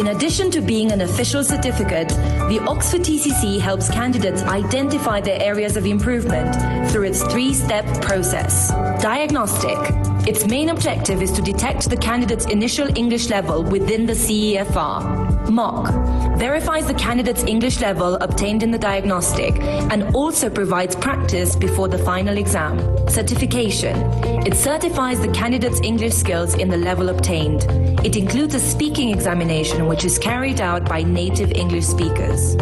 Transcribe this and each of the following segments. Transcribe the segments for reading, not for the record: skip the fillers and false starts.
In addition to being an official certificate, the Oxford TCC helps candidates identify their areas of improvement through its three-step process. Diagnostic. Its main objective is to detect the candidate's initial English level within the CEFR. Mock verifies the candidate's English level obtained in the diagnostic and also provides practice before the final exam. Certification. It certifies the candidate's English skills in the level obtained. It includes a speaking examination which is carried out by native English speakers.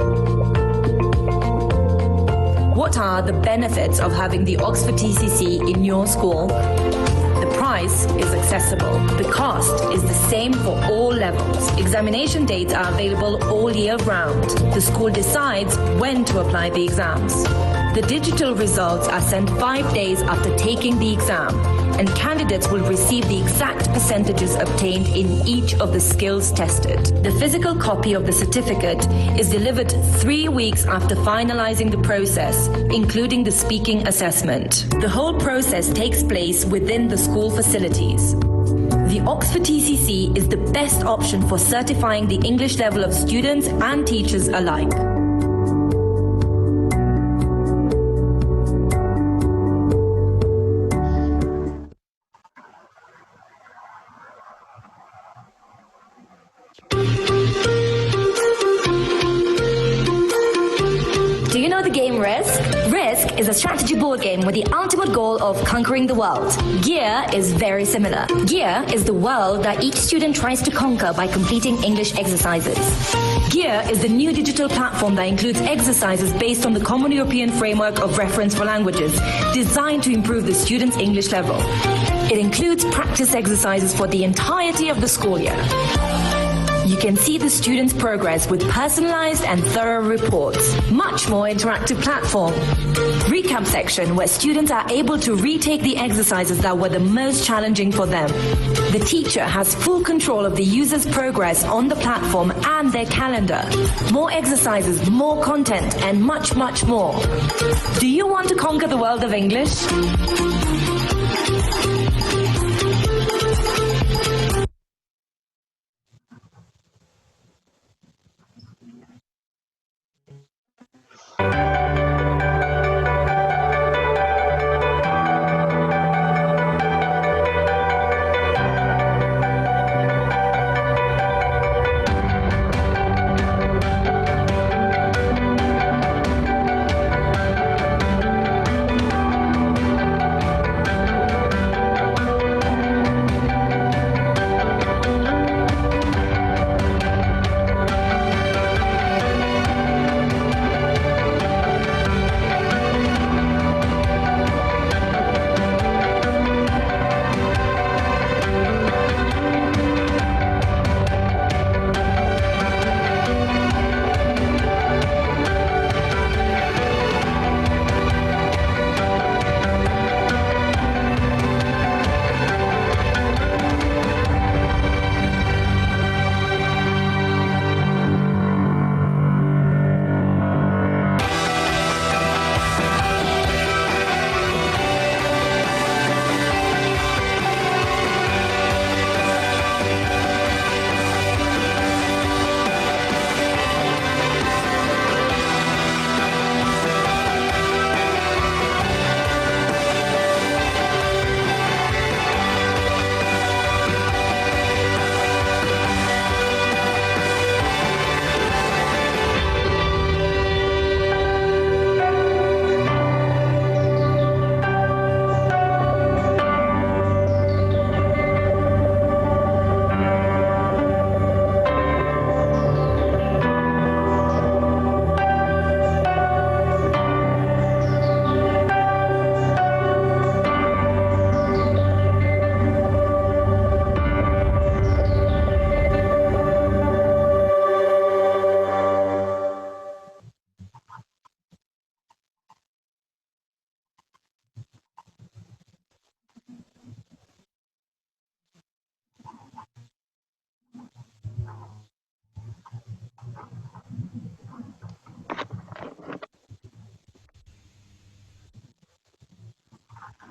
What are the benefits of having the Oxford TCC in your school? The price is accessible. The cost is the same for all levels. Examination dates are available all year round. The school decides when to apply the exams. The digital results are sent 5 days after taking the exam, and candidates will receive the exact percentages obtained in each of the skills tested. The physical copy of the certificate is delivered 3 weeks after finalizing the process, including the speaking assessment. The whole process takes place within the school facilities. The Oxford TCC is the best option for certifying the English level of students and teachers alike. Risk is a strategy board game with the ultimate goal of conquering the world. Gear is very similar. Gear is the world that each student tries to conquer by completing English exercises. Gear is the new digital platform that includes exercises based on the Common European Framework of Reference for Languages, designed to improve the student's English level. It includes practice exercises for the entirety of the school year. You can see the students' progress with personalized and thorough reports. Much more interactive platform. Recap section where students are able to retake the exercises that were the most challenging for them. The teacher has full control of the user's progress on the platform and their calendar. More exercises, more content, and much, much more. Do you want to conquer the world of English?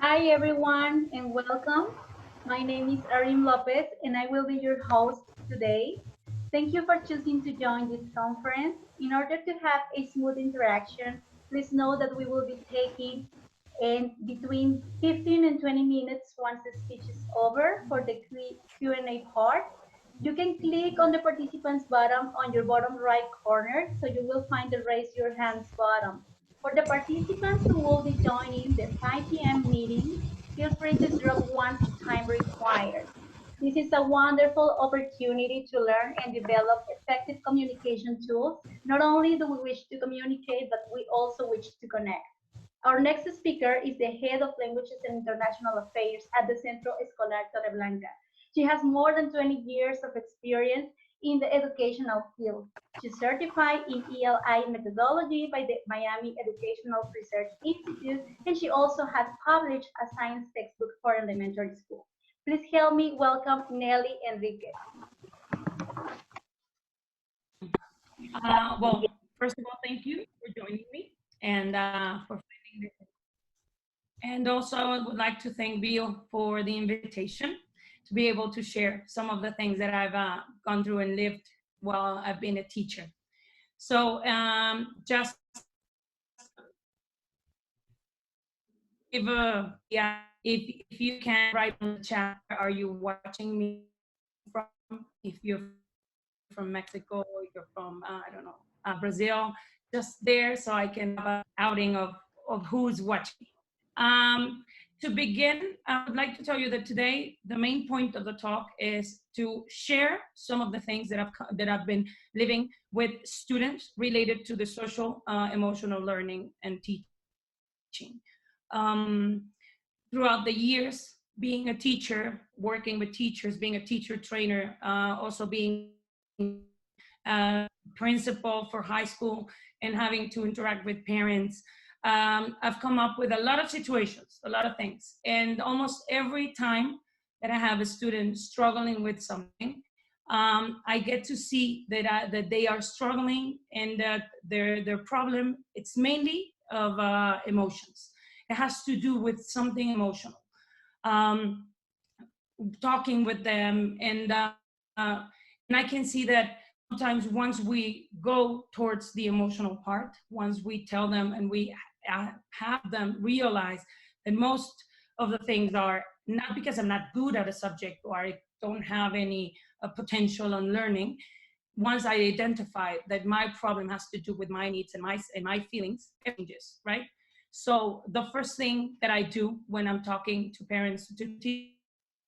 Hi everyone and welcome. My name is Arim Lopez and I will be your host today. Thank you for choosing to join this conference. In order to have a smooth interaction, please know that we will be taking in between 15 and 20 minutes once the speech is over for the Q&A part. You can click on the participants button on your bottom right corner, so you will find the raise your hands button. For the participants who will be joining the 5 p.m. meeting, feel free to drop once the time requires. This is a wonderful opportunity to learn and develop effective communication tools. Not only do we wish to communicate, but we also wish to connect. Our next speaker is the Head of Languages and International Affairs at the Centro Escolar Torreblanca. She has more than 20 years of experience in the educational field. She's certified in ELI Methodology by the Miami Educational Research Institute, and she also has published a science textbook for elementary school. Please help me welcome Nellie Enriquez. Well, first of all, thank you for joining me and for finding this. And also, I would like to thank Bill for the invitation to be able to share some of the things that I've gone through and lived while I've been a teacher. So just if you can write in the chat, are you watching me from? If you're from Mexico, if you're from I don't know, Brazil, just there so I can have an outing of who's watching. To begin, I would like to tell you that today the main point of the talk is to share some of the things that I've been living with students related to the social emotional learning and teaching. Throughout the years, being a teacher, working with teachers, being a teacher trainer, also being a principal for high school and having to interact with parents, I've come up with a lot of situations, a lot of things. And almost every time that I have a student struggling with something, I get to see that they are struggling and that their problem, it's mainly of emotions. It has to do with something emotional. Talking with them and I can see that sometimes once we go towards the emotional part, once we tell them and we have them realize that most of the things are not because I'm not good at a subject or I don't have any potential on learning. Once I identify that my problem has to do with my needs and my feelings, it changes, right? So the first thing that I do when I'm talking to parents, to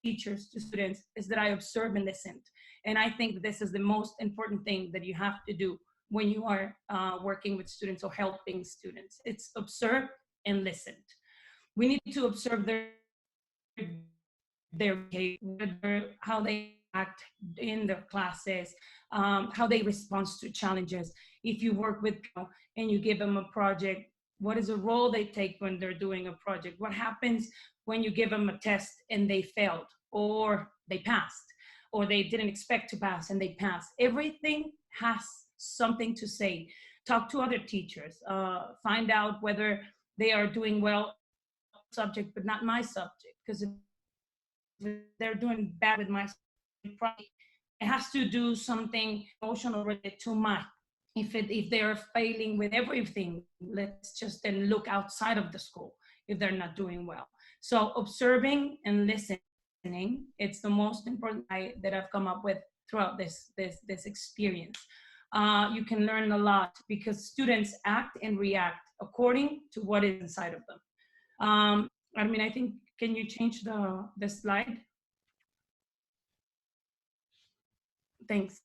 teachers, to students, is that I observe and listen. And I think this is the most important thing that you have to do when you are working with students or helping students. It's observe and listen. We need to observe their behavior, how they act in their classes, how they respond to challenges. If you work with people and you give them a project, what is the role they take when they're doing a project? What happens when you give them a test and they failed or they passed or they didn't expect to pass and they passed? Everything has something to say. Talk to other teachers, find out whether they are doing well subject but not my subject, because if they're doing bad with my subject, it has to do something emotional related to mine. If they're failing with everything, let's just then look outside of the school if they're not doing well. So observing and listening, it's the most important that I've come up with throughout this experience. You can learn a lot because students act and react according to what is inside of them. I mean, I think, can you change the slide? Thanks.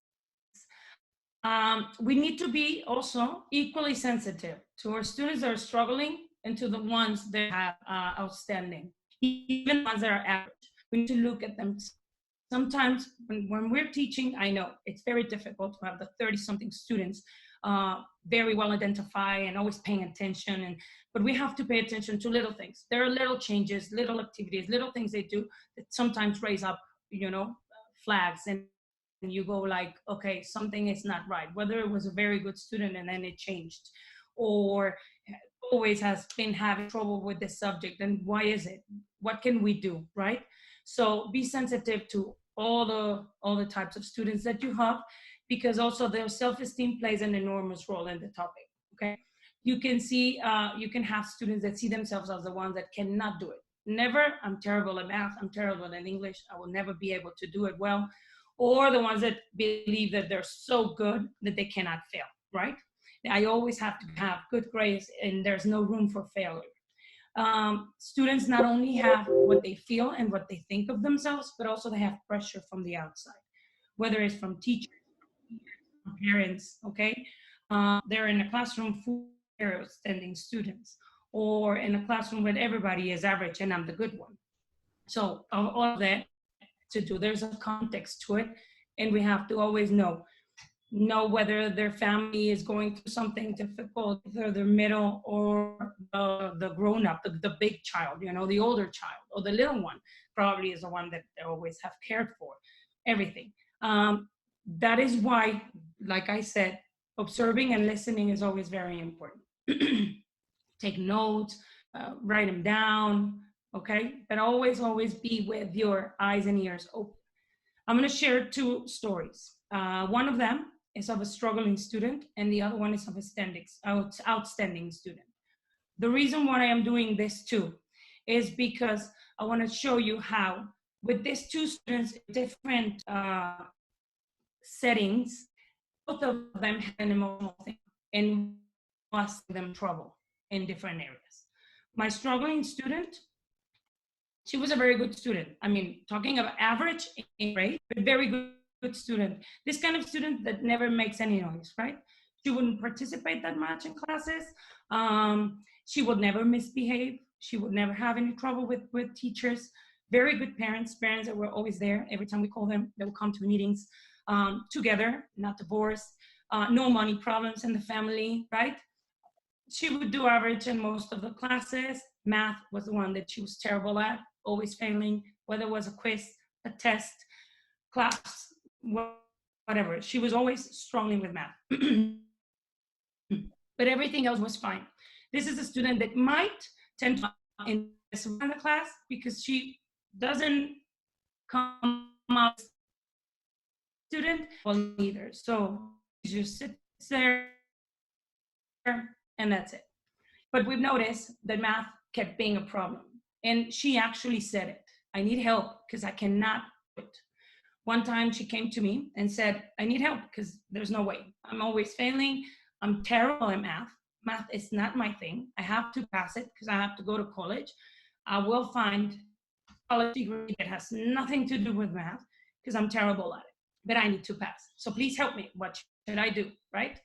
We need to be also equally sensitive to our students that are struggling and to the ones that have outstanding, even ones that are average. We need to look at them. Sometimes when we're teaching, I know it's very difficult to have the 30-something students very well identify and always paying attention. But we have to pay attention to little things. There are little changes, little activities, little things they do that sometimes raise up, flags. And you go like, okay, something is not right. Whether it was a very good student and then it changed, or always has been having trouble with this subject, and why is it? What can we do, right? So be sensitive to all the types of students that you have, because also their self-esteem plays an enormous role in the topic, okay? You can see, you can have students that see themselves as the ones that cannot do it. Never, I'm terrible at math, I'm terrible at English, I will never be able to do it well. Or the ones that believe that they're so good that they cannot fail, right? I always have to have good grades and there's no room for failure. Students not only have what they feel and what they think of themselves, but also they have pressure from the outside, whether it's from teachers, from parents, okay? They're in a classroom full of outstanding students, or in a classroom where everybody is average and I'm the good one. So all of that to do, there's a context to it, and we have to always know whether their family is going through something difficult, either the middle or the grown-up, the big child, you know, the older child, or the little one probably is the one that they always have cared for, everything. That is why, like I said, observing and listening is always very important. Take notes, write them down, okay? But always, always be with your eyes and ears open. I'm gonna share two stories. One of them is of a struggling student, and the other one is of a outstanding student. The reason why I am doing this too is because I want to show you how, with these two students in different settings, both of them had an emotional thing and caused them trouble in different areas. My struggling student, she was a very good student. I mean, talking about average in grade, but very good student. This kind of student that never makes any noise, right? She wouldn't participate that much in classes. She would never misbehave. She would never have any trouble with teachers. Very good parents that were always there. Every time we call them, they would come to meetings together, not divorced. No money problems in the family, right? She would do average in most of the classes. Math was the one that she was terrible at, always failing, whether it was a quiz, a test, class, whatever. She was always struggling with math. But everything else was fine. This is a student that might tend to in the class because she doesn't come out student well either. So she just sits there and that's it. But we've noticed that math kept being a problem. And she actually said it. I need help because I cannot do it. One time she came to me and said, I need help because there's no way. I'm always failing. I'm terrible at math. Math is not my thing. I have to pass it because I have to go to college. I will find a college degree that has nothing to do with math because I'm terrible at it, but I need to pass. So please help me. What should I do, right?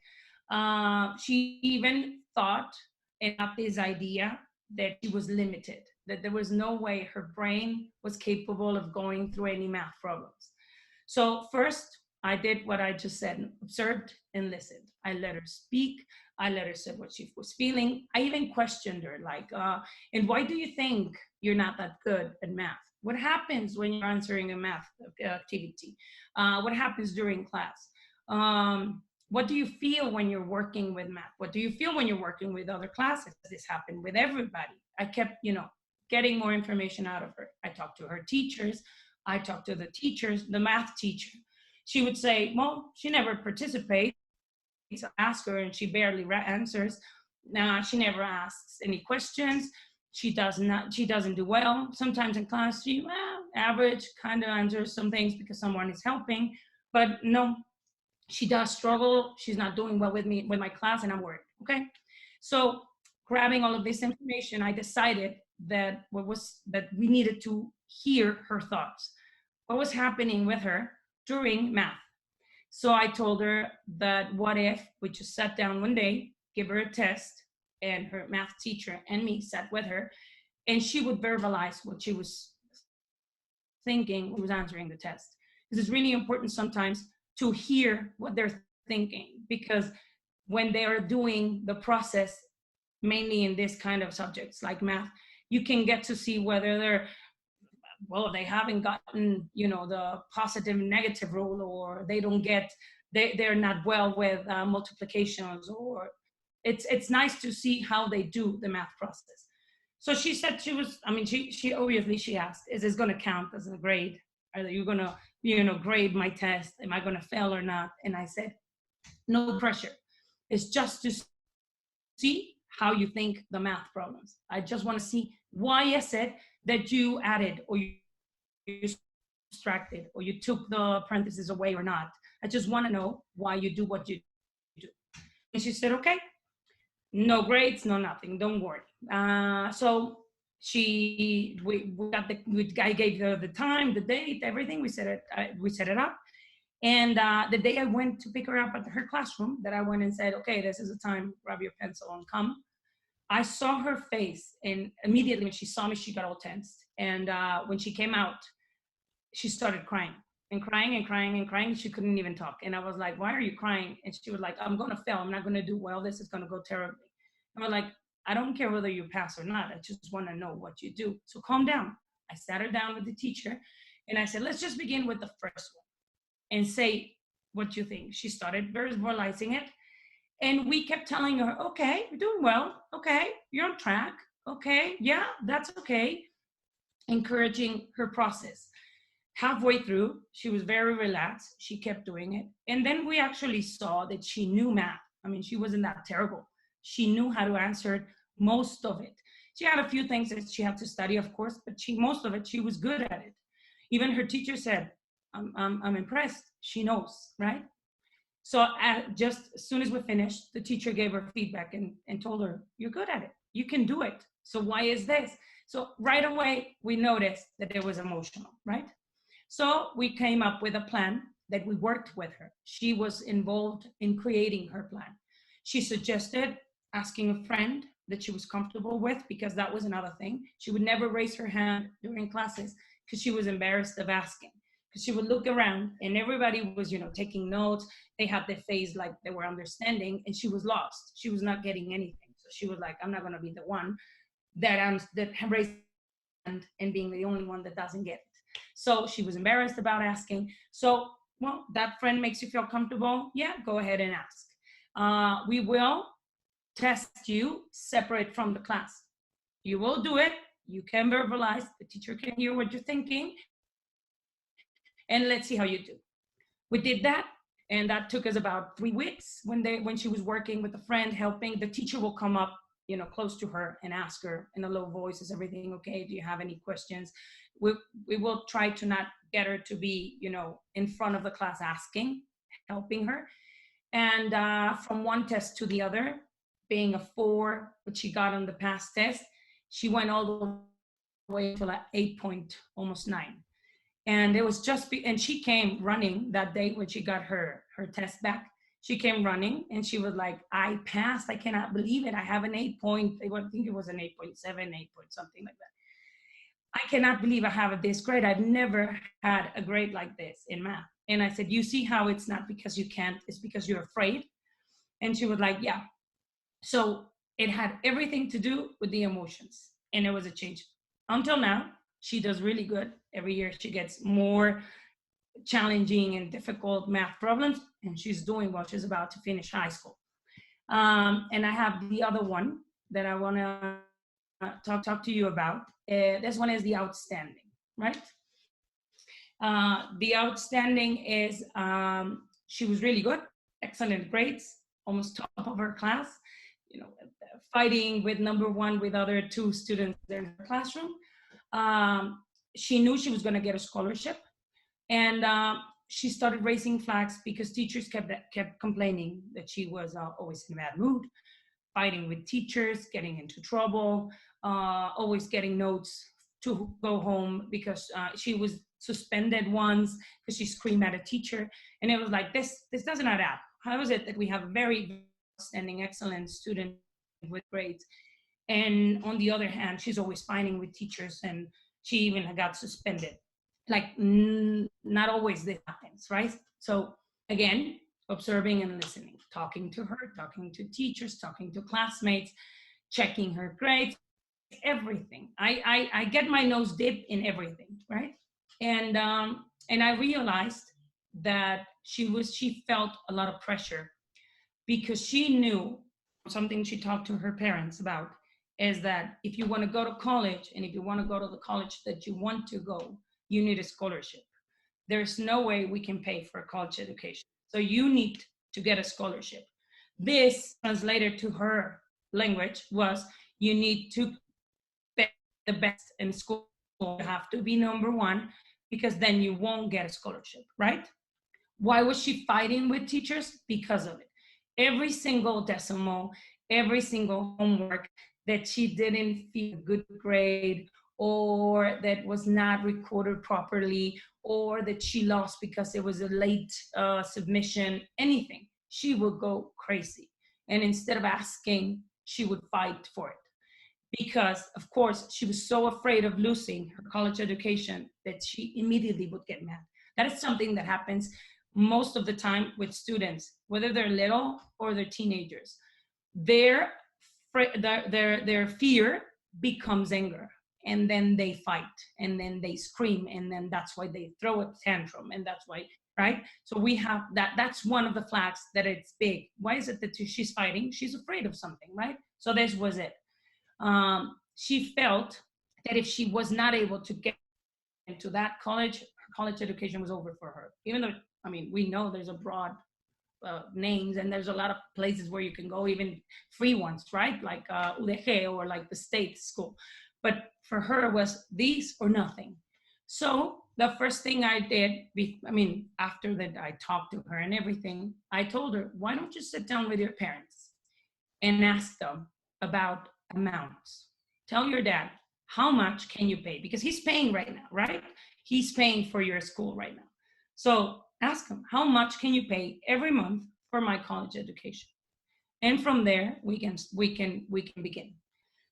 She even thought and got this idea that she was limited, that there was no way her brain was capable of going through any math problems. So first, I did what I just said, observed and listened. I let her speak. I let her say what she was feeling. I even questioned her, like, and why do you think you're not that good at math? What happens when you're answering a math activity? What happens during class? What do you feel when you're working with math? What do you feel when you're working with other classes? This happened with everybody. I kept, getting more information out of her. I talked to her teachers. I talked to the teachers, the math teacher. She would say, well, she never participates. I ask her and she barely answers. She never asks any questions. She doesn't do well. Sometimes in class, she, average, kind of answers some things because someone is helping. But no, she does struggle. She's not doing well with my class, and I'm worried, okay? So grabbing all of this information, I decided that we needed to hear her thoughts. What was happening with her during math? So I told her that what if we just sat down one day, give her a test, and her math teacher and me sat with her, and she would verbalize what she was thinking when she was answering the test. Because it's really important sometimes to hear what they're thinking, because when they are doing the process, mainly in this kind of subjects like math, you can get to see whether they haven't gotten, the positive and negative rule, or they're not well with multiplications, or it's nice to see how they do the math process. So she said she obviously asked, is this going to count as a grade? Are you going to grade my test. Am I going to fail or not? And I said, no pressure. It's just to see how you think the math problems. I just want to see why is it that you added or you subtracted or you took the parentheses away or not. I just want to know why you do what you do. And she said, okay, no grades, no nothing, don't worry. So I gave her the time, the date, everything. We set it up. And the day I went to pick her up at her classroom, that I went and said, okay, this is the time, grab your pencil and come. I saw her face, and immediately when she saw me, she got all tensed. And when she came out, she started crying and crying and crying and crying. She couldn't even talk. And I was like, why are you crying? And she was like, I'm going to fail. I'm not going to do well. This is going to go terribly. And I was like, I don't care whether you pass or not. I just want to know what you do. So calm down. I sat her down with the teacher and I said, let's just begin with the first one and say what you think. She started verbalizing it. And we kept telling her, okay, you're doing well. Okay, you're on track. Okay, yeah, that's okay. Encouraging her process. Halfway through, she was very relaxed. She kept doing it. And then we actually saw that she knew math. I mean, she wasn't that terrible. She knew how to answer most of it. She had a few things that she had to study, of course, but most of it, she was good at it. Even her teacher said, I'm impressed. She knows, right? So just as soon as we finished, the teacher gave her feedback and told her, you're good at it. You can do it. So why is this? So right away, we noticed that it was emotional, right? So we came up with a plan that we worked with her. She was involved in creating her plan. She suggested asking a friend that she was comfortable with, because that was another thing. She would never raise her hand during classes because she was embarrassed of asking. Because she would look around and everybody was, taking notes. They had their face like they were understanding, and she was lost. She was not getting anything. So she was like, I'm not going to be the one that raised hand and being the only one that doesn't get it. So she was embarrassed about asking. So, well, that friend makes you feel comfortable. Yeah, go ahead and ask. We will test you separate from the class. You will do it. You can verbalize. The teacher can hear what you're thinking. And let's see how you do. We did that. And that took us about 3 weeks. When she was working with a friend, helping, the teacher will come up, close to her and ask her in a low voice, is everything okay? Do you have any questions? We will try to not get her to be, in front of the class asking, helping her. And from one test to the other, being a 4, which she got on the past test, she went all the way to like 8 point, almost 9. And it was and she came running that day when she got her test back. She came running and she was like, I passed. I cannot believe it. I have an 8 point. I think it was an 8.7, 8 point, something like that. I cannot believe I have this grade. I've never had a grade like this in math. And I said, you see how it's not because you can't, it's because you're afraid. And she was like, yeah. So it had everything to do with the emotions. And it was a change. Until now, she does really good. Every year she gets more challenging and difficult math problems, and she's doing well. She's about to finish high school. And I have the other one that I want to talk to you about. This one is the outstanding, right? The outstanding is, she was really good, excellent grades, almost top of her class, fighting with number 1 with other 2 students in her classroom. She knew she was going to get a scholarship, and she started raising flags because teachers kept complaining that she was always in a bad mood, fighting with teachers, getting into trouble, always getting notes to go home because she was suspended once because she screamed at a teacher. And it was like, this doesn't add up. How is it that we have a very outstanding, excellent student with grades, and on the other hand, she's always fighting with teachers, and she even got suspended? Like, not always this happens, right? So again, observing and listening, talking to her, talking to teachers, talking to classmates, checking her grades, everything. I get my nose dipped in everything, right? And I realized that she felt a lot of pressure because she knew something she talked to her parents about, is that if you want to go to college, and if you want to go to the college that you want to go, you need a scholarship. there's no way we can pay for a college education. So you need to get a scholarship. This translated to her language was, you need to pay the best in school. You have to be number one, because then you won't get a scholarship, right? Why was she fighting with teachers? Because of it. Every single decimal, every single homework that she didn't feel a good grade, or that was not recorded properly, or that she lost because it was a late submission, anything, she would go crazy. And instead of asking, she would fight for it. Because, of course, she was so afraid of losing her college education that she immediately would get mad. That is something that happens most of the time with students, whether they're little or they're teenagers. Their fear becomes anger, and then they fight, and then they scream, and then that's why they throw a tantrum, and that's why, right? So we have that. That's one of the flags that it's big. Why is it that she's fighting? She's afraid of something, right? So this was it. She felt that if she was not able to get into that college, her college education was over for her. Even though, I mean, we know there's a broad names, and there's a lot of places where you can go, even free ones, right? Like UDG, or like the state school. But for her, it was these or nothing. So the first thing I did, after that I talked to her and everything, I told her, why don't you sit down with your parents and ask them about amounts. Tell your dad, how much can you pay? Because he's paying right now, right? He's paying for your school right now. So ask him, how much can you pay every month for my college education? And from there, we can begin.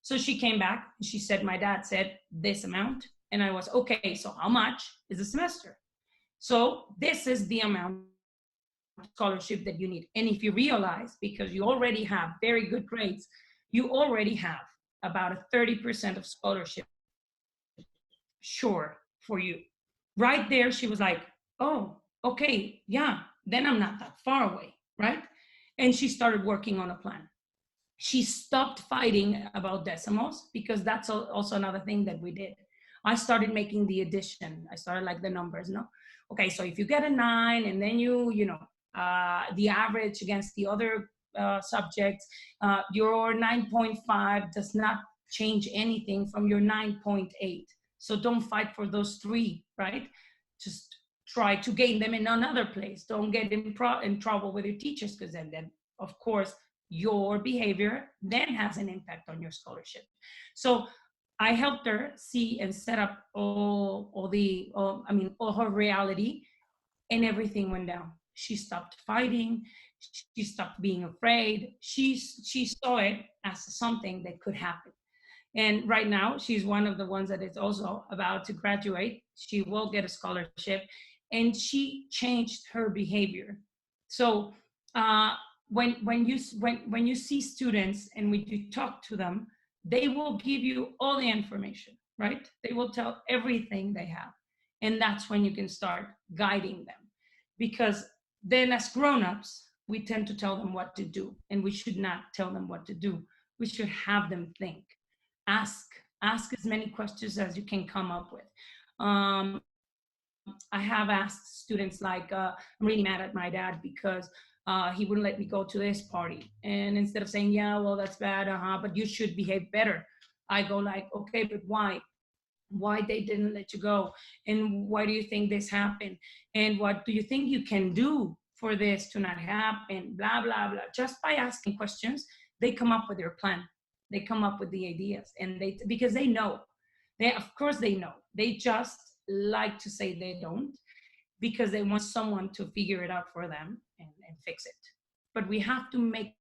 So she came back and she said, my dad said this amount. And I was, okay, so how much is a semester? So this is the amount of scholarship that you need. And if you realize, because you already have very good grades, you already have about a 30% of scholarship sure for you. Right there, she was like, oh, okay, yeah, then I'm not that far away, right? And she started working on a plan. She stopped fighting about decimals, because that's also another thing that we did. I started making the addition. I started like the numbers, no? Okay, so if you get a 9 and then the average against the other subjects, your 9.5 does not change anything from your 9.8. So don't fight for those 3, right? Just try to gain them in another place. Don't get in trouble with your teachers, because then, of course, your behavior then has an impact on your scholarship. So I helped her see and set up all her reality, and everything went down. She stopped fighting. She stopped being afraid. She saw it as something that could happen. And right now, she's one of the ones that is also about to graduate. She will get a scholarship, and she changed her behavior. So when you see students and when you talk to them, they will give you all the information, right? They will tell everything they have. And that's when you can start guiding them. Because then as grown-ups, we tend to tell them what to do, and we should not tell them what to do. We should have them think. Ask as many questions as you can come up with. I have asked students like, I'm really mad at my dad because he wouldn't let me go to this party. And instead of saying, yeah, well, that's bad, but you should behave better, I go like, okay, but why? Why they didn't let you go? And why do you think this happened? And what do you think you can do for this to not happen? Blah, blah, blah. Just by asking questions, they come up with their plan. They come up with the ideas, and because they know. Of course they know. They just like to say they don't, because they want someone to figure it out for them and fix it. But we have to make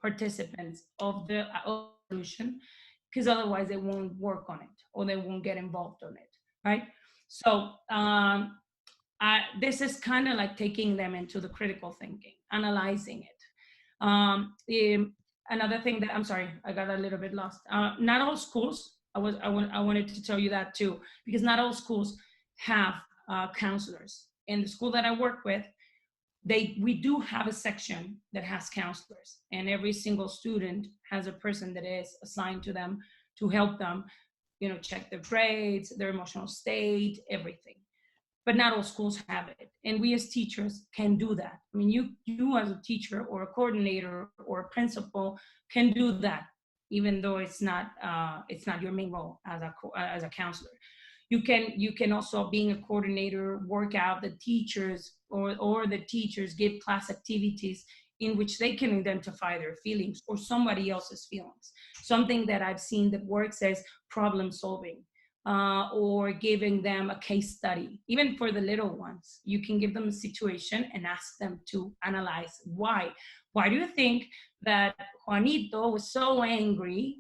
participants of the solution, because otherwise they won't work on it, or they won't get involved on it, right? So this is kind of like taking them into the critical thinking, analyzing it. Another thing that, I'm sorry, I got a little bit lost. Not all schools, I wanted to tell you that too, because not all schools have counselors. In the school that I work with, we do have a section that has counselors, and every single student has a person that is assigned to them to help them, check their grades, their emotional state, everything. but not all schools have it. And we as teachers can do that. I mean, you as a teacher or a coordinator or a principal can do that, even though it's not your main role as a counselor. You can also, being a coordinator, work out the teachers or the teachers give class activities in which they can identify their feelings or somebody else's feelings. Something that I've seen that works as problem solving, or giving them a case study. Even for the little ones, you can give them a situation and ask them to analyze why. Why do you think that Juanito was so angry,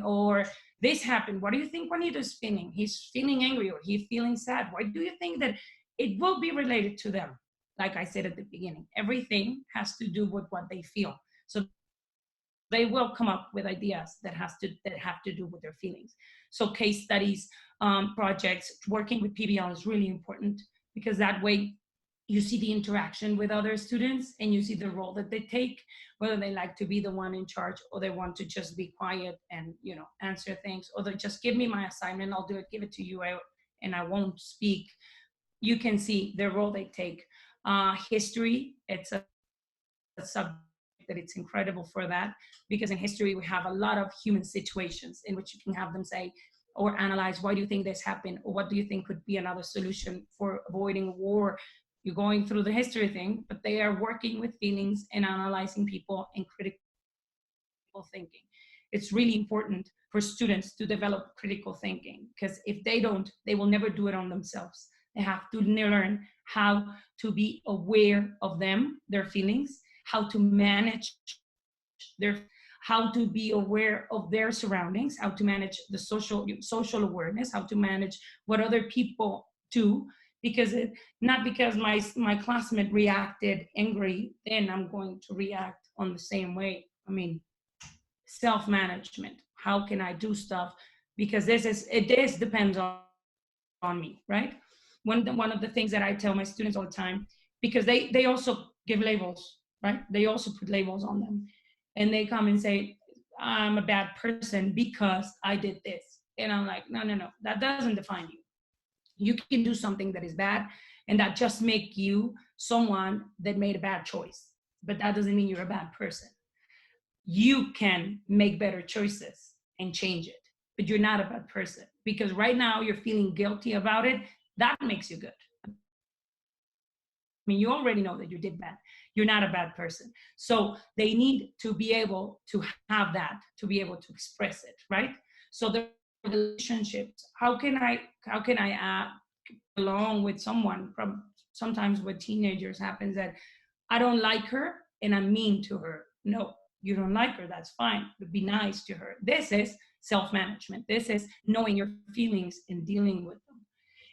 or this happened? What do you think Juanito is feeling? He's feeling angry or he's feeling sad. Why do you think that it will be related to them? Like I said at the beginning, everything has to do with what they feel. So they will come up with ideas that have to do with their feelings. So case studies, projects, working with PBL is really important, because that way you see the interaction with other students and you see the role that they take, whether they like to be the one in charge or they want to just be quiet and, you know, answer things, or they just give me my assignment, I'll do it, give it to you, and I won't speak. You can see the role they take. History, it's a subject that it's incredible for that, because in history we have a lot of human situations in which you can have them say or analyze, why do you think this happened, or what do you think could be another solution for avoiding war. You're going through the history thing, but they are working with feelings and analyzing people and critical thinking. It's really important for students to develop critical thinking, because if they don't, they will never do it on themselves. They have to learn how to be aware of them, their feelings, how to manage how to be aware of their surroundings, how to manage the social awareness, how to manage what other people do. Because not because my classmate reacted angry, then I'm going to react on the same way. I mean, self-management. How can I do stuff? Because it depends on me, right? One of the things that I tell my students all the time, because they also give labels, right? They also put labels on them. And they come and say, I'm a bad person because I did this. And I'm like, no, that doesn't define you. You can do something that is bad, and that just make you someone that made a bad choice. But that doesn't mean you're a bad person. You can make better choices and change it, but you're not a bad person, because right now you're feeling guilty about it. That makes you good. I mean, you already know that you did bad. You're not a bad person. So they need to be able to have that, to be able to express it, right? So the relationships, how can I along with someone? Sometimes with teenagers happens that I don't like her and I'm mean to her. No, you don't like her, that's fine, but be nice to her. This is self-management. This is knowing your feelings and dealing with them.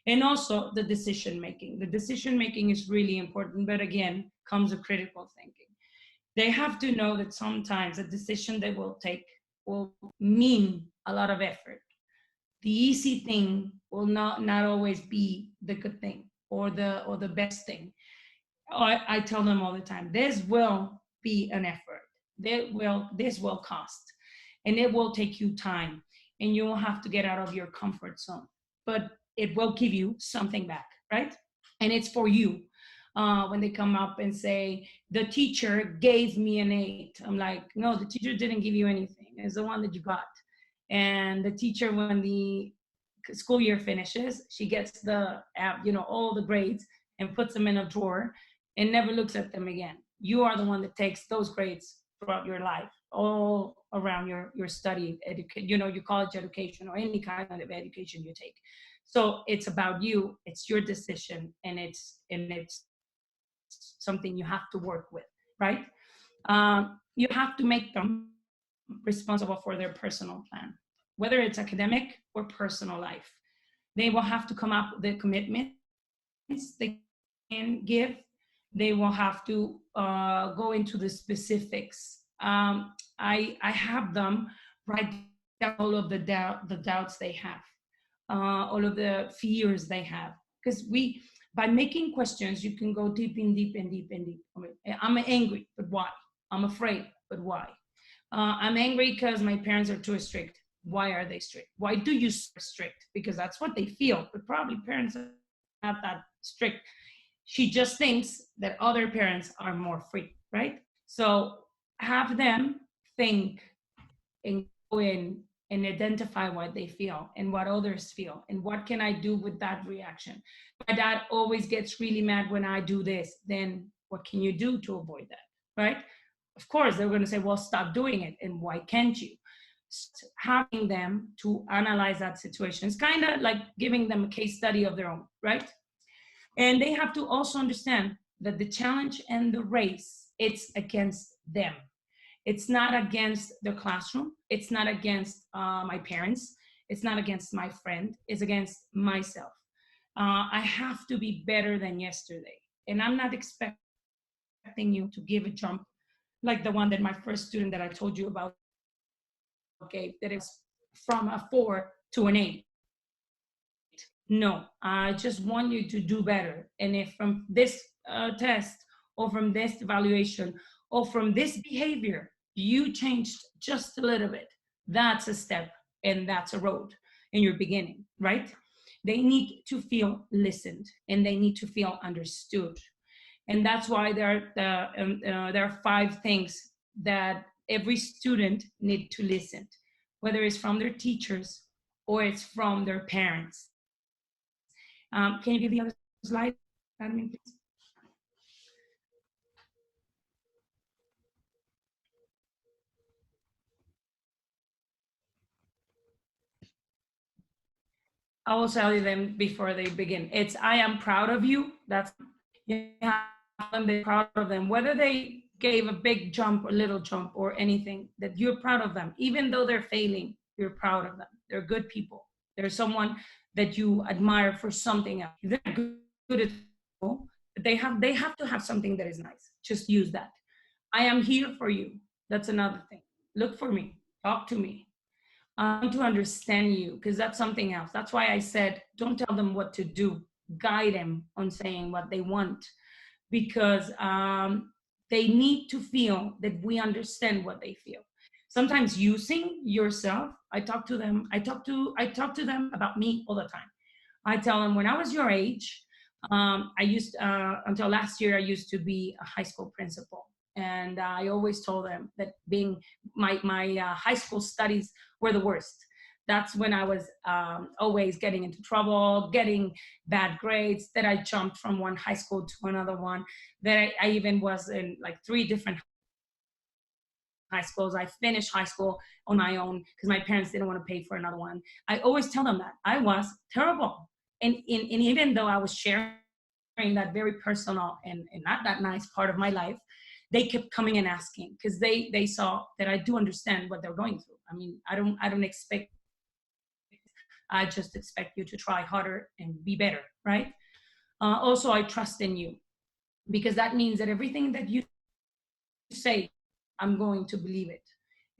And also the decision making. The decision making is really important, but again, comes with critical thinking. They have to know that sometimes a decision they will take will mean a lot of effort. The easy thing will not always be the good thing or the best thing. I tell them all the time, this will be an effort. This will cost, and it will take you time, and you will have to get out of your comfort zone. But it will give you something back, right? And it's for you. When they come up and say, the teacher gave me an 8. I'm like, no, the teacher didn't give you anything. It's the one that you got. And the teacher, when the school year finishes, she gets the, all the grades and puts them in a drawer and never looks at them again. You are the one that takes those grades throughout your life, all around your study, your college education or any kind of education you take. So it's about you, it's your decision, and it's something you have to work with, right? You have to make them responsible for their personal plan, whether it's academic or personal life. They will have to come up with the commitments they can give. They will have to go into the specifics. I have them write down all of the doubts they have, all of the fears they have, because by making questions, you can go deep and deep and deep and deep. I'm angry, but why? I'm afraid, but why? I'm angry because my parents are too strict. Why are they strict? Why do you strict? Because that's what they feel, but probably parents are not that strict. She just thinks that other parents are more free, right? So have them think and go in and identify what they feel and what others feel and what can I do with that reaction. My dad always gets really mad when I do this. Then what can you do to avoid that, right? Of course, they're going to say, well, stop doing it. And why can't you? Having them to analyze that situation. It's kind of like giving them a case study of their own, right? And they have to also understand that the challenge and the race, it's against them. It's not against the classroom. It's not against my parents. It's not against my friend. It's against myself. I have to be better than yesterday. And I'm not expecting you to give a jump like the one that my first student that I told you about gave, that is from a 4 to an 8. No, I just want you to do better. And if from this test or from this evaluation or from this behavior, you changed just a little bit, that's a step and that's a road in your beginning, right? They need to feel listened and they need to feel understood. And that's why there are 5 things that every student needs to listen, whether it's from their teachers or it's from their parents. Can you give the other slide, admin, please? I will tell you them before they begin. It's, I am proud of you. That's, you have them, they're proud of them. Whether they gave a big jump, a little jump, or anything, that you're proud of them. Even though they're failing, you're proud of them. They're good people. They're someone that you admire for something else. They're good at school, but they have to have something that is nice. Just use that. I am here for you. That's another thing. Look for me. Talk to me. I want to understand you, because that's something else. That's why I said, don't tell them what to do. Guide them on saying what they want, because they need to feel that we understand what they feel. Sometimes using yourself, I talk to them about me all the time. I tell them, when I was your age, until last year, I used to be a high school principal. And I always told them that being my high school studies were the worst. That's when I was always getting into trouble, getting bad grades, that I jumped from one high school to another one, that I even was in like 3 different high schools. I finished high school on my own because my parents didn't want to pay for another one. I always tell them that I was terrible. And even though I was sharing that very personal and not that nice part of my life, they kept coming and asking, because they saw that I do understand what they're going through. I mean, I don't expect, I just expect you to try harder and be better, right? Also, I trust in you, because that means that everything that you say, I'm going to believe it.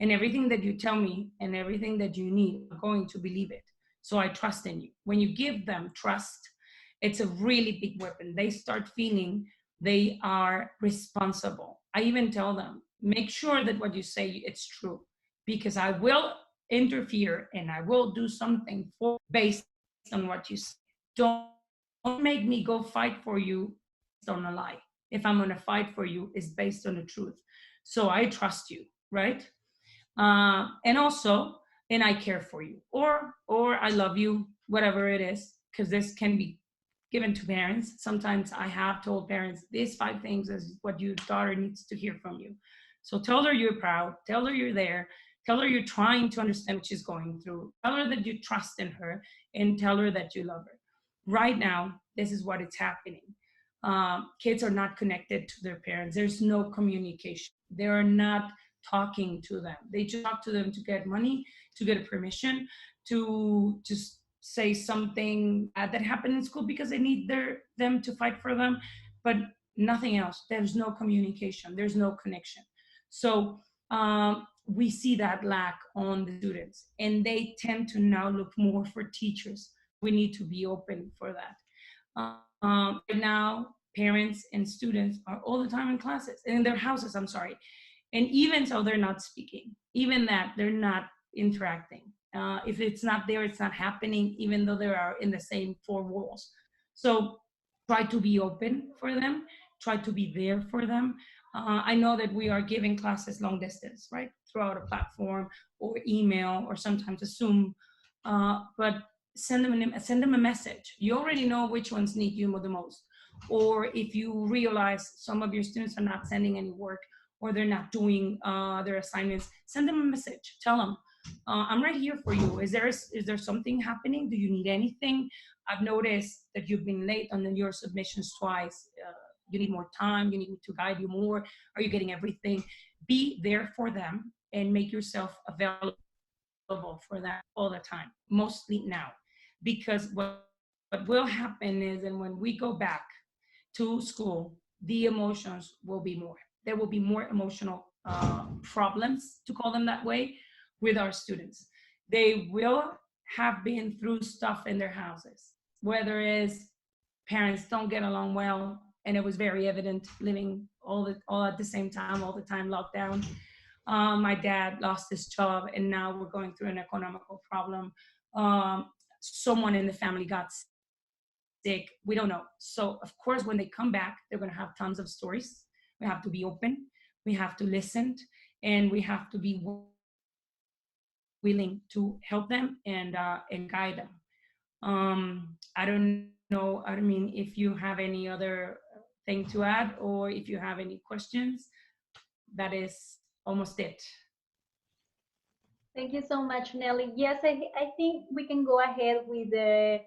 And everything that you tell me and everything that you need, I'm going to believe it. So I trust in you. When you give them trust, it's a really big weapon. They start feeling they are responsible. I even tell them, make sure that what you say, it's true, because I will interfere and I will do something based on what you say. Don't make me go fight for you based on a lie. If I'm gonna fight for you, it's based on the truth. So I trust you, right? And also, and I care for you, or I love you, whatever it is, because this can be given to parents. Sometimes I have told parents, these 5 things is what your daughter needs to hear from you. So tell her you're proud, tell her you're there, tell her you're trying to understand what she's going through, tell her that you trust in her, and tell her that you love her. Right now, this is what is happening. Kids are not connected to their parents. There's no communication. They are not talking to them. They just talk to them to get money, to get a permission, to just say something that happened in school because they need them to fight for them, but nothing else. There's no communication. There's no connection. So we see that lack on the students, and they tend to now look more for teachers. We need to be open for that. Right now, parents and students are all the time in classes, in their houses, I'm sorry. And even so, they're not speaking. Even that, they're not interacting. If it's not there, it's not happening, even though they are in the same 4 walls. So try to be open for them, try to be there for them. I know that we are giving classes long distance, right, throughout a platform or email or sometimes a Zoom, but send them a message. You already know which ones need you the most. Or if you realize some of your students are not sending any work or they're not doing their assignments, send them a message. Tell them, I'm right here for you. Is there something happening? Do you need anything? I've noticed that you've been late on your submissions twice. You need more time. You need me to guide you more. Are you getting everything? Be there for them and make yourself available for that all the time, mostly now. Because what will happen is, and when we go back to school, the emotions will be more. There will be more emotional problems, to call them that way, with our students. They will have been through stuff in their houses, whether it's parents don't get along well, and it was very evident living all at the same time, all the time, lockdown. My dad lost his job, and now we're going through an economical problem. Someone in the family got sick. We don't know. So, of course, when they come back, they're going to have tons of stories. We have to be open. We have to listen, and we have to be willing to help them and guide them. I don't know. I mean, if you have any other thing to add, or if you have any questions, that is almost it. Thank you so much, Nelly. Yes, I think we can go ahead with the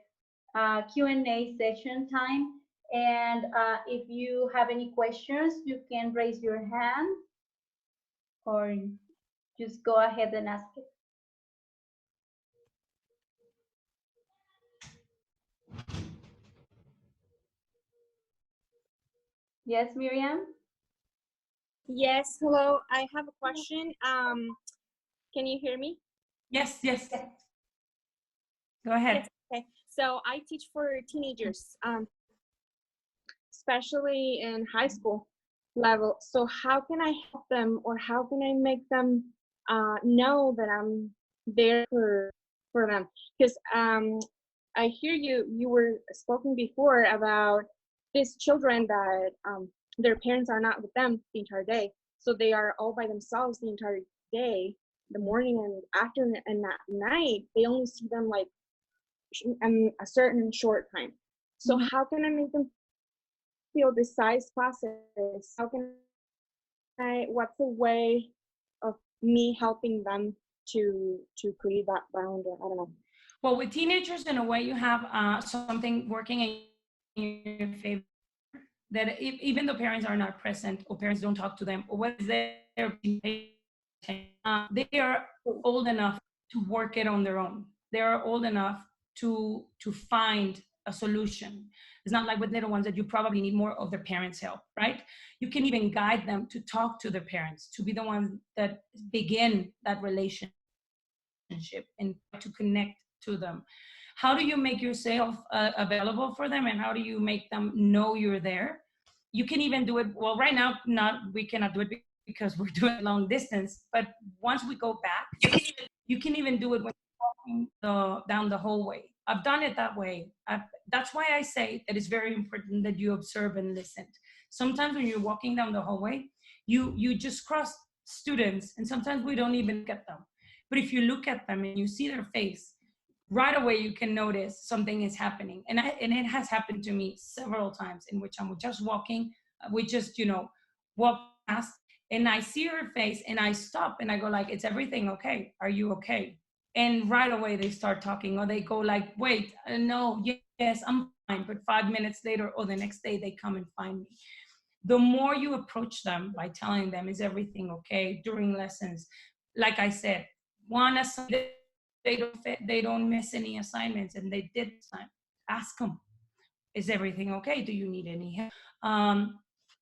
Q&A session time. And if you have any questions, you can raise your hand or just go ahead and ask it. Yes, Miriam? Yes, hello. I have a question. Can you hear me? Yes, yes. Go ahead. Yes. Okay. So I teach for teenagers, especially in high school level. So how can I help them, or how can I make them know that I'm there for them? Because I hear you were spoken before about these children that their parents are not with them the entire day, so they are all by themselves the entire day, the morning and afternoon, and at night they only see them like a certain short time. So how can I make them feel besides classes? How can what's a way of me helping them to create that boundary? I don't know. Well, with teenagers, in a way, you have something working in your favor. That even though parents are not present, or parents don't talk to them, or what is there, they are old enough to work it on their own. They are old enough to find a solution. It's not like with little ones that you probably need more of their parents' help, right? You can even guide them to talk to their parents, to be the ones that begin that relationship and to connect to them. How do you make yourself available for them, and how do you make them know you're there? You can even do it, well, right now, we cannot do it because we're doing long distance, but once we go back, you can even do it when you're walking down the hallway. I've done it that way. That's why I say that it's very important that you observe and listen. Sometimes when you're walking down the hallway, you just cross students, and sometimes we don't even get them. But if you look at them and you see their face, right away you can notice something is happening. And it has happened to me several times, in which I'm just walking, we just, walk past, and I see her face, and I stop, and I go like, "Is everything okay? Are you okay?" And right away they start talking, or they go like, "Wait, no, yes, I'm fine." But 5 minutes later, or the next day, they come and find me. The more you approach them by telling them, "Is everything okay?" during lessons, like I said, one assignment, they don't miss any assignments, and they did time. Ask them, "Is everything okay? Do you need any help?"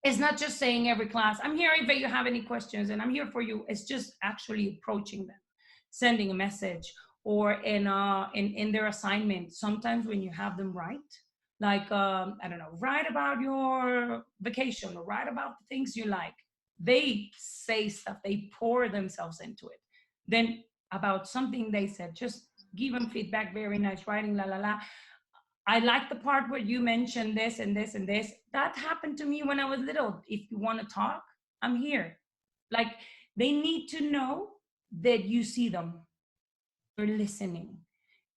It's not just saying every class, "I'm here if you have any questions, and I'm here for you." It's just actually approaching them, sending a message, or in their assignment. Sometimes when you have them write, like I don't know, write about your vacation, or write about the things you like. They say stuff, they pour themselves into it. Then about something they said, just give them feedback. "Very nice writing, la la la. I like the part where you mentioned this and this and this. That happened to me when I was little. If you want to talk, I'm here. Like, they need to know that you see them, you're listening,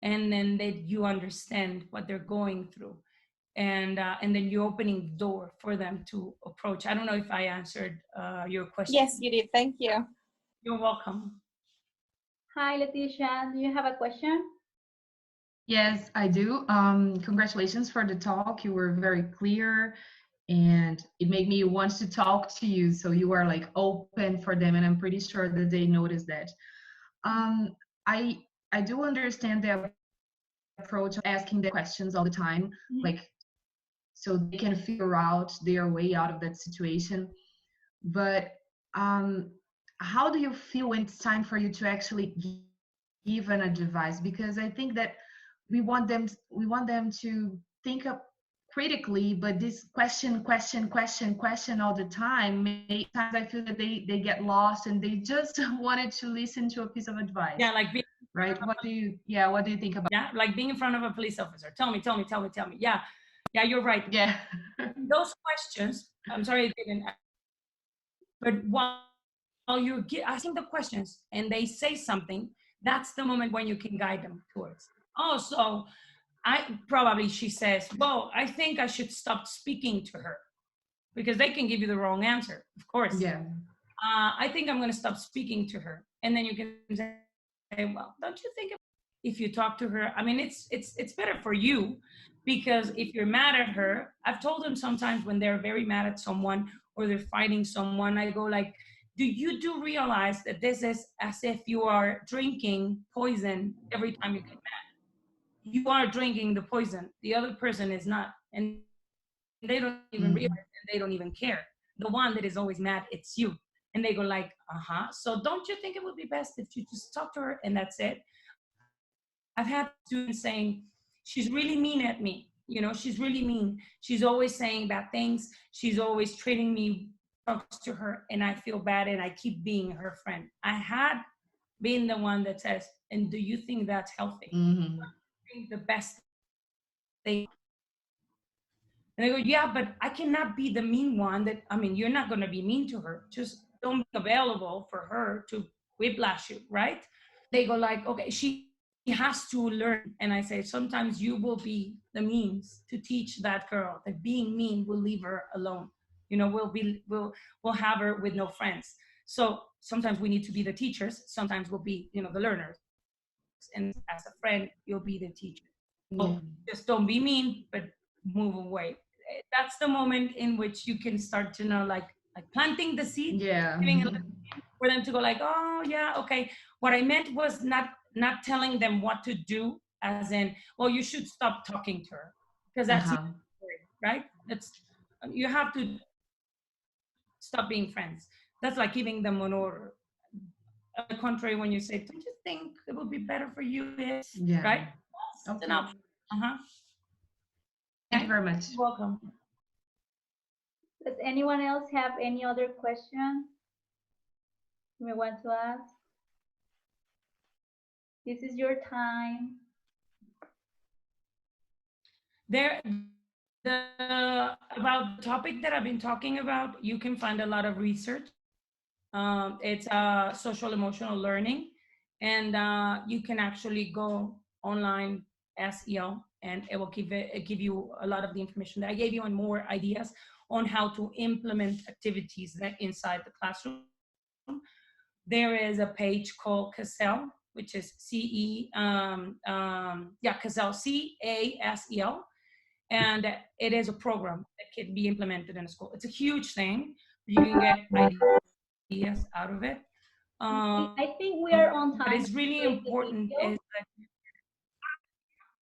and then that you understand what they're going through. And then you're opening the door for them to approach. I don't know if I answered your question. Yes, you did. Thank you. You're welcome. Hi, Leticia. Do you have a question? Yes, I do. Congratulations for the talk. You were very clear and it made me want to talk to you. So you are like open for them, and I'm pretty sure that they noticed that. I do understand the approach of asking the questions all the time, like so they can figure out their way out of that situation. But how do you feel when it's time for you to actually give an advice? Because I think that we want them to think up critically, but this question all the time, many times I feel that they get lost and they just wanted to listen to a piece of advice. Yeah, like right. What do you think about? Yeah, like being in front of a police officer. Tell me. Yeah, you're right. Yeah. Those questions, I'm sorry I didn't, but while you're asking the questions and they say something, that's the moment when you can guide them towards. Oh, so she says, well, I think I should stop speaking to her, because they can give you the wrong answer, of course. Yeah. I think I'm going to stop speaking to her. And then you can say, well, don't you think if you talk to her, I mean, it's better for you, because if you're mad at her, I've told them sometimes when they're very mad at someone or they're fighting someone, I go like, do you realize that this is as if you are drinking poison every time you get mad? You are drinking the poison. The other person is not. And they don't even realize, and they don't even care. The one that is always mad, it's you. And they go like, so don't you think it would be best if you just talk to her and that's it? I've had students saying, she's really mean at me. You know, she's really mean. She's always saying bad things. She's always treating me, talks to her, and I feel bad, and I keep being her friend. I had been the one that says, and do you think that's healthy? I think the best thing. And they go, yeah, but I cannot be the mean one you're not going to be mean to her. Just don't be available for her to whiplash you, right? They go like, okay, she has to learn. And I say, sometimes you will be the means to teach that girl that being mean will leave her alone. You know, we'll have her with no friends. So sometimes we need to be the teachers. Sometimes we'll be, the learners. And as a friend, you'll be the teacher. So just don't be mean, but move away. That's the moment in which you can start to know, like planting the seed, giving a little for them to go like, oh yeah, okay. What I meant was not telling them what to do, as in, well, you should stop talking to her, because that's right. You have to stop being friends. That's like giving them an order. On the contrary, when you say, don't you think it would be better for you if, right? That's an option. Thank you very much. You're welcome. Does anyone else have any other question you may want to ask? This is your time. About the topic that I've been talking about, you can find a lot of research. It's social emotional learning, and you can actually go online, SEL, and it will give you a lot of the information that I gave you and more ideas on how to implement activities that inside the classroom. There is a page called CASEL, which is CASEL, CASEL, and it is a program that can be implemented in a school. It's a huge thing. You can get ideas out of it. I think we are on time. But it's really important is that,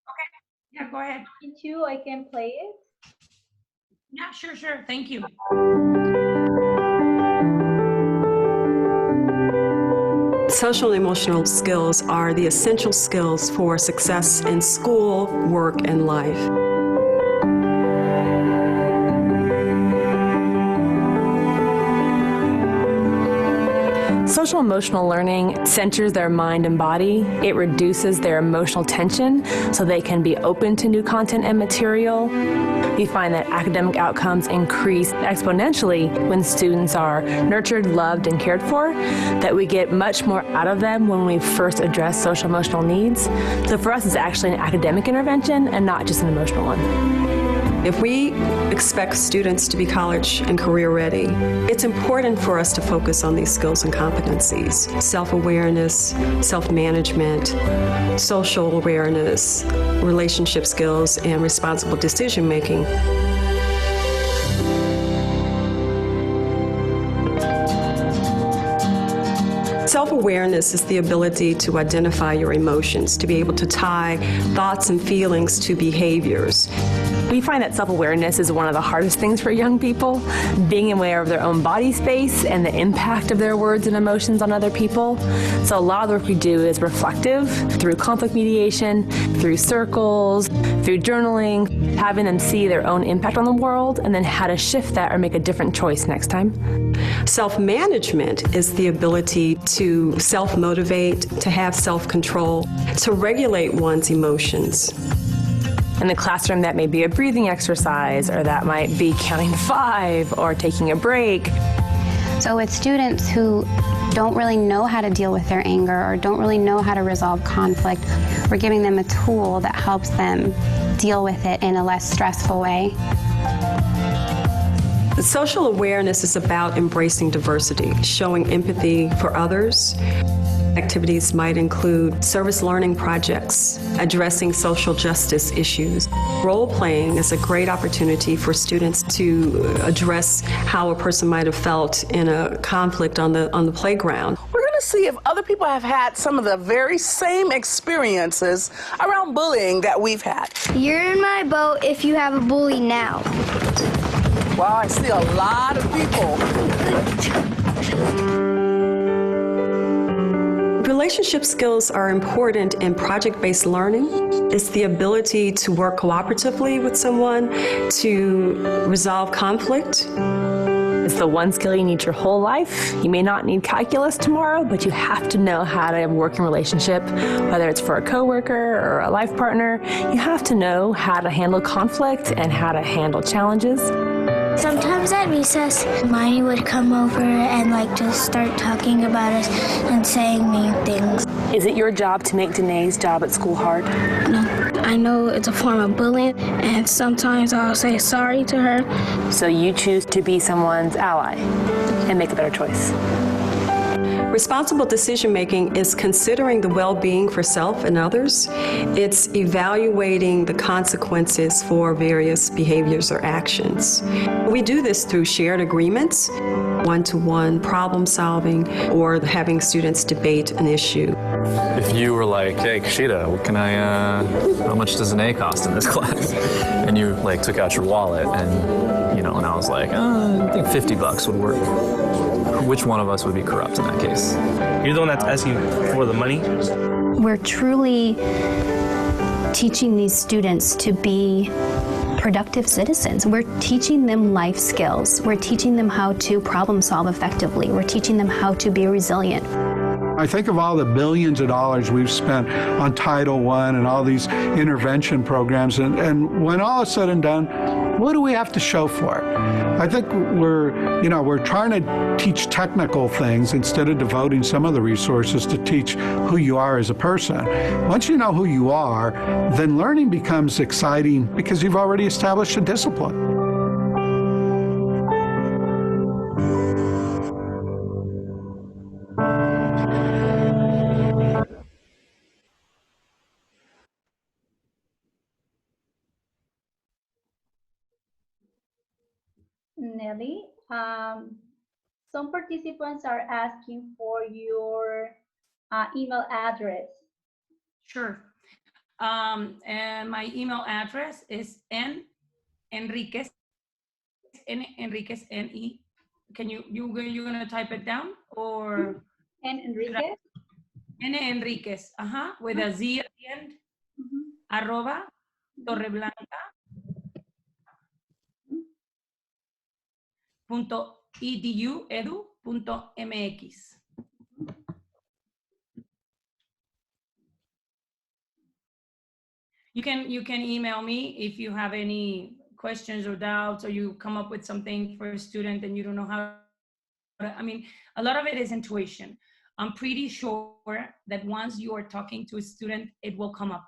okay, yeah, go ahead. I can play it. Yeah, sure. Thank you. Social and emotional skills are the essential skills for success in school, work, and life. Social emotional learning centers their mind and body. It reduces their emotional tension so they can be open to new content and material. We find that academic outcomes increase exponentially when students are nurtured, loved, and cared for, that we get much more out of them when we first address social emotional needs. So for us, it's actually an academic intervention and not just an emotional one. If we expect students to be college and career ready, it's important for us to focus on these skills and competencies: self-awareness, self-management, social awareness, relationship skills, and responsible decision-making. Self-awareness is the ability to identify your emotions, to be able to tie thoughts and feelings to behaviors. We find that self-awareness is one of the hardest things for young people, being aware of their own body space and the impact of their words and emotions on other people. So a lot of the work we do is reflective, through conflict mediation, through circles, through journaling, having them see their own impact on the world and then how to shift that or make a different choice next time. Self-management is the ability to self-motivate, to have self-control, to regulate one's emotions. In the classroom, that may be a breathing exercise, or that might be counting 5 or taking a break. So with students who don't really know how to deal with their anger or don't really know how to resolve conflict, we're giving them a tool that helps them deal with it in a less stressful way. Social awareness is about embracing diversity, showing empathy for others. Activities might include service learning projects, addressing social justice issues. Role-playing is a great opportunity for students to address how a person might have felt in a conflict on the playground. We're going to see if other people have had some of the very same experiences around bullying that we've had. You're in my boat if you have a bully now. Wow, I see a lot of people. Relationship skills are important in project-based learning. It's the ability to work cooperatively with someone, to resolve conflict. It's the one skill you need your whole life. You may not need calculus tomorrow, but you have to know how to work in relationship, whether it's for a coworker or a life partner. You have to know how to handle conflict and how to handle challenges. Sometimes at recess, Hermione would come over and just start talking about us and saying mean things. Is it your job to make Danae's job at school hard? No, I know it's a form of bullying, and sometimes I'll say sorry to her. So you choose to be someone's ally and make a better choice. Responsible decision-making is considering the well-being for self and others. It's evaluating the consequences for various behaviors or actions. We do this through shared agreements, one-to-one problem solving, or having students debate an issue. If you were like, hey, Kashida, what can how much does an A cost in this class? And you took out your wallet and I was like, I think $50 would work. Which one of us would be corrupt in that case? You're the one that's asking for the money? We're truly teaching these students to be productive citizens. We're teaching them life skills. We're teaching them how to problem solve effectively. We're teaching them how to be resilient. I think of all the billions of dollars we've spent on Title I and all these intervention programs, and when all is said and done, what do we have to show for it? I think we're trying to teach technical things instead of devoting some of the resources to teach who you are as a person. Once you know who you are, then learning becomes exciting because you've already established a discipline. Nellie, some participants are asking for your email address. Sure. And my email address is Enriquez, N-E. Can you're gonna type it down or? Enriquez? Enriquez, with a Z at the end, @ Torreblanca. .edu.mx. You can email me if you have any questions or doubts, or you come up with something for a student and you don't know how to, I mean, a lot of it is intuition. I'm pretty sure that once you are talking to a student, it will come up.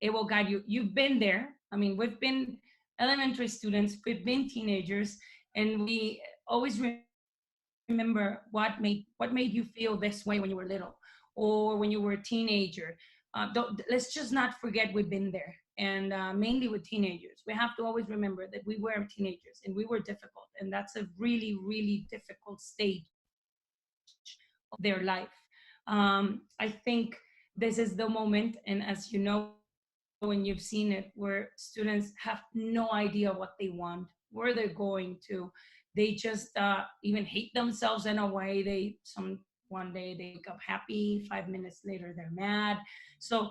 It will guide you. You've been there. I mean, we've been elementary students, we've been teenagers, and we always remember what made you feel this way when you were little or when you were a teenager. Let's just not forget we've been there. And mainly with teenagers, we have to always remember that we were teenagers and we were difficult. And that's a really, really difficult stage of their life. I think this is the moment, and as you know, when you've seen it, where students have no idea what they want, where they're going to. They just even hate themselves in a way. One day they wake up happy, 5 minutes later they're mad. So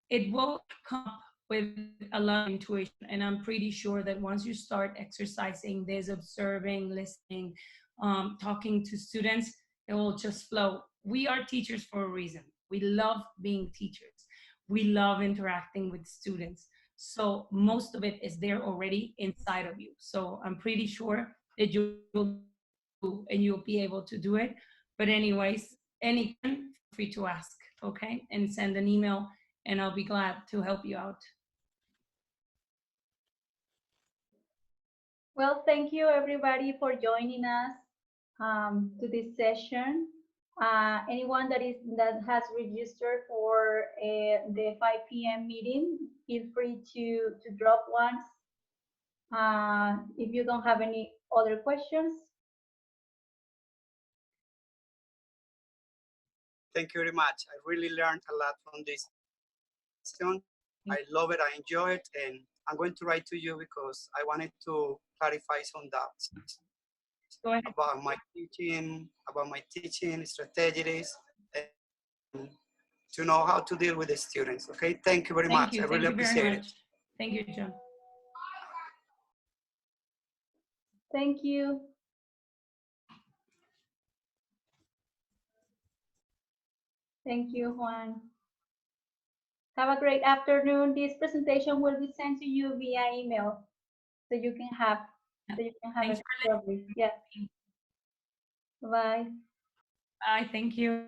it will come up with a lot of intuition. And I'm pretty sure that once you start exercising this, observing, listening, talking to students, it will just flow. We are teachers for a reason. We love being teachers. We love interacting with students. So most of it is there already inside of you. So I'm pretty sure that you'll do and you'll be able to do it. But anyways, anything, feel free to ask, okay? And send an email and I'll be glad to help you out. Well, thank you everybody for joining us to this session. Anyone that has registered for the 5 p.m. meeting, feel free to drop one. If you don't have any other questions. Thank you very much. I really learned a lot from this session. I love it, I enjoy it, and I'm going to write to you because I wanted to clarify some doubts about my teaching strategies, and to know how to deal with the students. Okay, thank you very much. I really appreciate it. Thank you, John. Thank you. Thank you, Juan. Have a great afternoon. This presentation will be sent to you via email, so you can have it shortly. Yeah. Bye. Bye. Thank you.